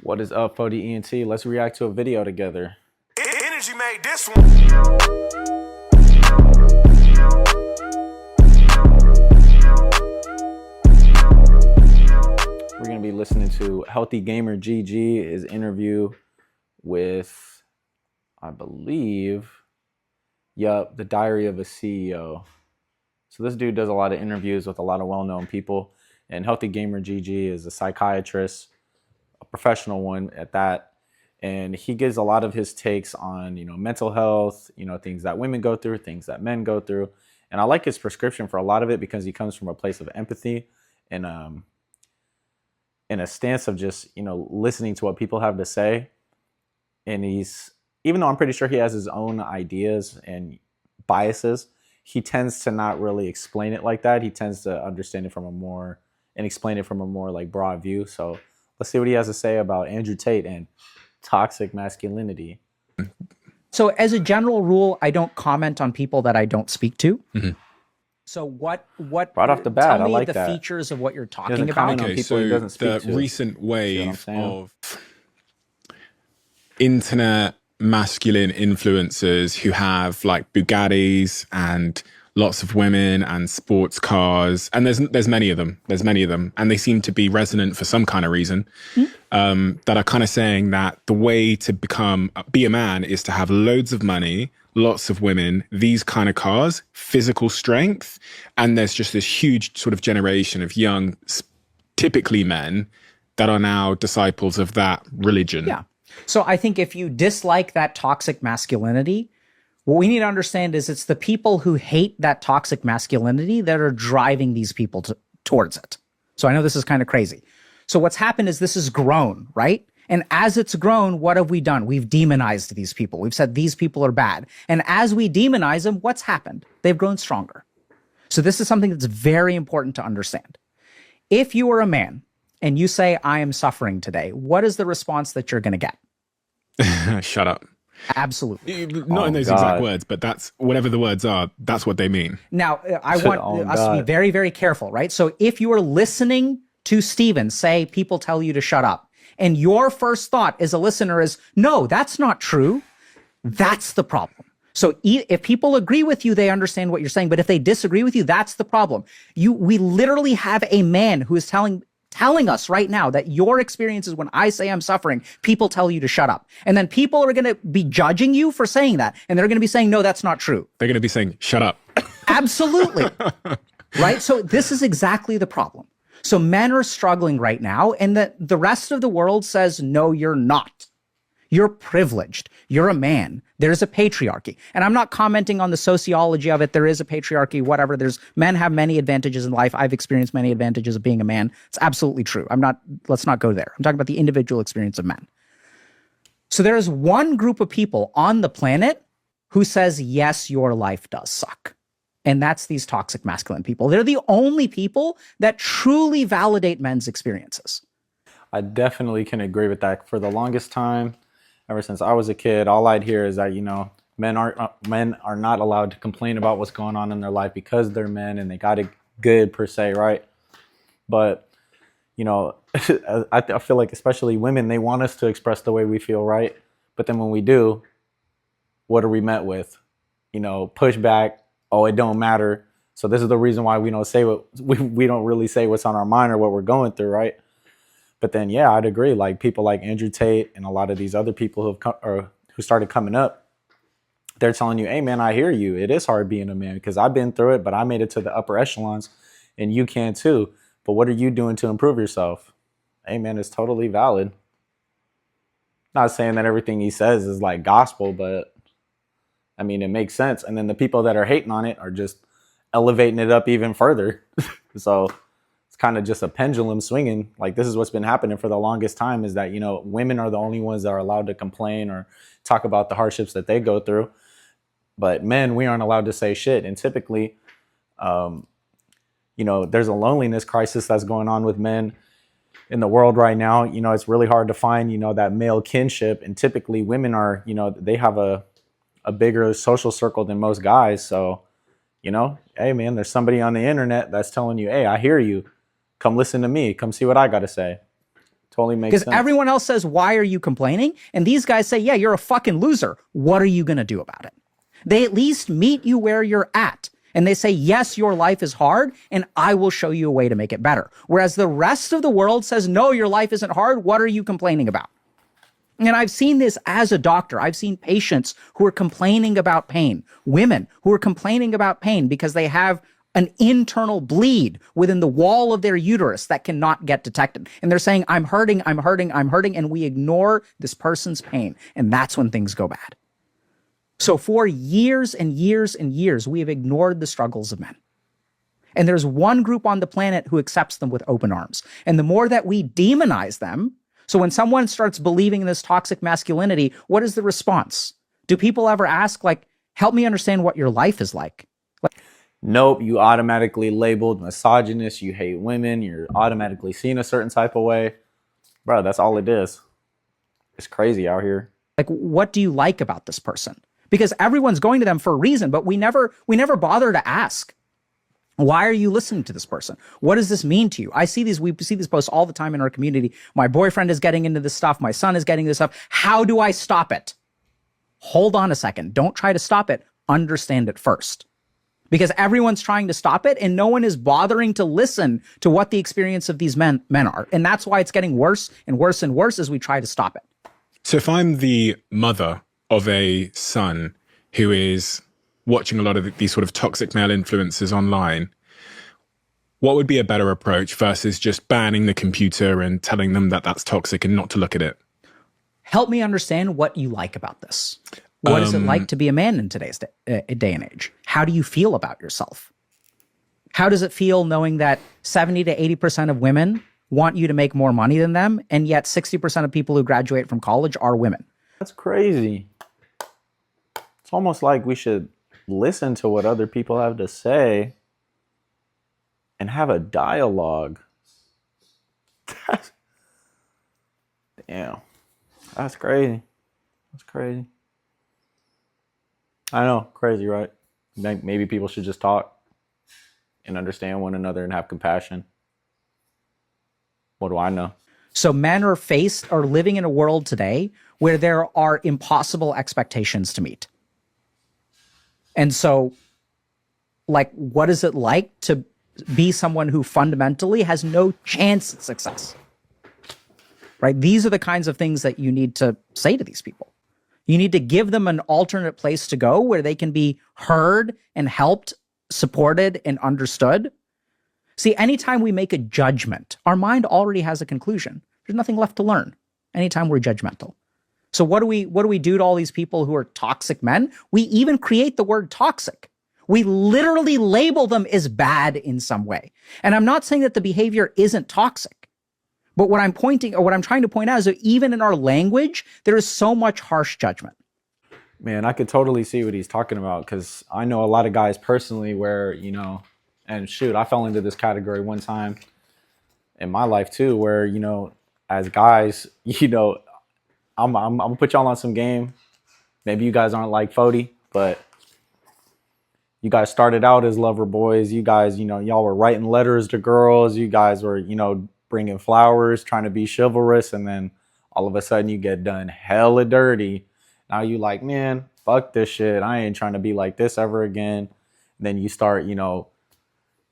What is up, Fody ENT? Let's react to a video together. Energy made this one. We're going to be listening to Healthy Gamer GG, his interview with, I believe, The Diary of a CEO. So this dude does a lot of interviews with a lot of well-known people, and Healthy Gamer GG is a psychiatrist, a professional one at that. And he gives a lot of his takes on, mental health, things that women go through, things that men go through. And I like his prescription for a lot of it because he comes from a place of empathy and in a stance of just, listening to what people have to say. And even though I'm pretty sure he has his own ideas and biases, he tends to not really explain it like that. He tends to understand it and explain it from a more like broad view. So let's see what he has to say about Andrew Tate and toxic masculinity. So as a general rule, I don't comment on people that I don't speak to. Mm-hmm. So what right off the bat, tell me I like the that. features of what you're talking Doesn't about. comment on Okay, people he so doesn't speak the to. recent wave saying? of internet masculine influencers who have like Bugattis and lots of women and sports cars, and there's many of them. There's many of them, and they seem to be resonant for some kind of reason. That are kind of saying that the way to be a man is to have loads of money, lots of women, these kind of cars, physical strength, and there's just this huge sort of generation of young, typically men, that are now disciples of that religion. Yeah. So I think if you dislike that toxic masculinity, what we need to understand is it's the people who hate that toxic masculinity that are driving these people towards it. So I know this is kind of crazy. So what's happened is this has grown, right? And as it's grown, what have we done? We've demonized these people. We've said these people are bad. And as we demonize them, what's happened? They've grown stronger. So this is something that's very important to understand. If you are a man and you say, I am suffering today, what is the response that you're going to get? Shut up. Absolutely. Not in those exact words, but that's whatever the words are, that's what they mean. Now, I want us to be very, very careful, right? So if you are listening to Steven say people tell you to shut up, and your first thought as a listener is, no, that's not true, that's the problem. So if people agree with you, they understand what you're saying. But if they disagree with you, that's the problem. We literally have a man who is telling us right now that your experiences when I say I'm suffering, people tell you to shut up. And then people are going to be judging you for saying that. And they're going to be saying, no, that's not true. They're going to be saying, shut up. Absolutely. Right? So this is exactly the problem. So men are struggling right now, and the rest of the world says, no, you're not. You're privileged. You're a man. There's a patriarchy. And I'm not commenting on the sociology of it. There is a patriarchy, whatever. Men have many advantages in life. I've experienced many advantages of being a man. It's absolutely true. Let's not go there. I'm talking about the individual experience of men. So there is one group of people on the planet who says, yes, your life does suck. And that's these toxic masculine people. They're the only people that truly validate men's experiences. I definitely can agree with that. For the longest time, ever since I was a kid, all I'd hear is that, men are not allowed to complain about what's going on in their life because they're men and they got it good per se, right? But, I feel like especially women, they want us to express the way we feel, right? But then when we do, what are we met with? Pushback. Oh, it don't matter. So this is the reason why we don't say we don't really say what's on our mind or what we're going through, right? But then, yeah, I'd agree. Like people like Andrew Tate and a lot of these other people who started coming up, they're telling you, hey, man, I hear you. It is hard being a man because I've been through it, but I made it to the upper echelons and you can too. But what are you doing to improve yourself? Hey, man, it's totally valid. Not saying that everything he says is like gospel, but I mean, it makes sense. And then the people that are hating on it are just elevating it up even further. So it's kind of just a pendulum swinging. Like this is what's been happening for the longest time is that, women are the only ones that are allowed to complain or talk about the hardships that they go through. But men, we aren't allowed to say shit. And typically, there's a loneliness crisis that's going on with men in the world right now. It's really hard to find, that male kinship. And typically women are, they have a bigger social circle than most guys. So, hey man, there's somebody on the internet that's telling you, hey, I hear you. Come listen to me. Come see what I got to say. Totally makes Because sense. everyone else says, why are you complaining? And these guys say, yeah, you're a fucking loser. What are you going to do about it? They at least meet you where you're at. And they say, yes, your life is hard, and I will show you a way to make it better. Whereas the rest of the world says, no, your life isn't hard. What are you complaining about? And I've seen this as a doctor. I've seen patients who are complaining about pain, women who are complaining about pain because they have an internal bleed within the wall of their uterus that cannot get detected. And they're saying, I'm hurting, I'm hurting, I'm hurting. And we ignore this person's pain. And that's when things go bad. So for years and years and years, we have ignored the struggles of men. And there's one group on the planet who accepts them with open arms. And the more that we demonize them, so when someone starts believing in this toxic masculinity, what is the response? Do people ever ask, like, help me understand what your life is like? Nope, you automatically labeled misogynist, you hate women, you're automatically seen a certain type of way. Bro, that's all it is. It's crazy out here. Like, what do you like about this person? Because everyone's going to them for a reason, but we never bother to ask. Why are you listening to this person? What does this mean to you? We see these posts all the time in our community. My boyfriend is getting into this stuff. My son is getting this stuff. How do I stop it? Hold on a second. Don't try to stop it. Understand it first. Because everyone's trying to stop it and no one is bothering to listen to what the experience of these men are. And that's why it's getting worse and worse and worse as we try to stop it. So if I'm the mother of a son who is watching a lot of these sort of toxic male influences online, what would be a better approach versus just banning the computer and telling them that that's toxic and not to look at it? Help me understand what you like about this. What is it like to be a man in today's day and age? How do you feel about yourself? How does it feel knowing that 70 to 80% of women want you to make more money than them, and yet 60% of people who graduate from college are women? That's crazy. It's almost like we should listen to what other people have to say and have a dialogue. Damn. That's crazy. That's crazy. I know, crazy, right? Maybe people should just talk and understand one another and have compassion. What do I know? So men are living in a world today where there are impossible expectations to meet. And so, like, what is it like to be someone who fundamentally has no chance at success? Right? These are the kinds of things that you need to say to these people. You need to give them an alternate place to go where they can be heard and helped, supported, and understood. See, anytime we make a judgment, our mind already has a conclusion. There's nothing left to learn anytime we're judgmental. So what do we do to all these people who are toxic men? We even create the word toxic. We literally label them as bad in some way. And I'm not saying that the behavior isn't toxic. But what I'm trying to point out is that even in our language, there is so much harsh judgment. Man, I could totally see what he's talking about because I know a lot of guys personally where, and shoot, I fell into this category one time in my life too, where, as guys, I'm gonna put y'all on some game. Maybe you guys aren't like Fody, but you guys started out as lover boys. You guys, y'all were writing letters to girls. You guys were, bringing flowers, trying to be chivalrous, and then all of a sudden you get done hella dirty. Now you like, man, fuck this shit. I ain't trying to be like this ever again. And then you start,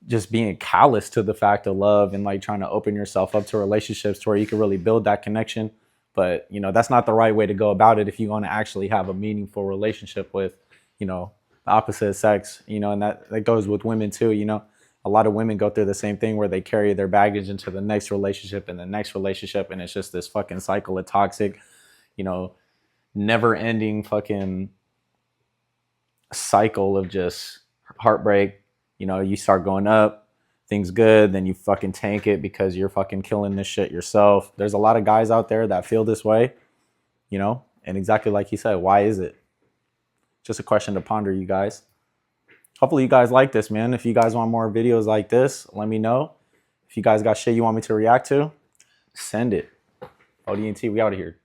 just being callous to the fact of love and like trying to open yourself up to relationships to where you can really build that connection. But, that's not the right way to go about it if you want to actually have a meaningful relationship with, the opposite sex, and that goes with women too, A lot of women go through the same thing where they carry their baggage into the next relationship and the next relationship. And it's just this fucking cycle of toxic, never ending fucking cycle of just heartbreak. You start going up, things good, then you fucking tank it because you're fucking killing this shit yourself. There's a lot of guys out there that feel this way, and exactly like he said, why is it? Just a question to ponder, you guys. Hopefully you guys like this, man. If you guys want more videos like this, let me know. If you guys got shit you want me to react to, send it. ODNT, we out of here.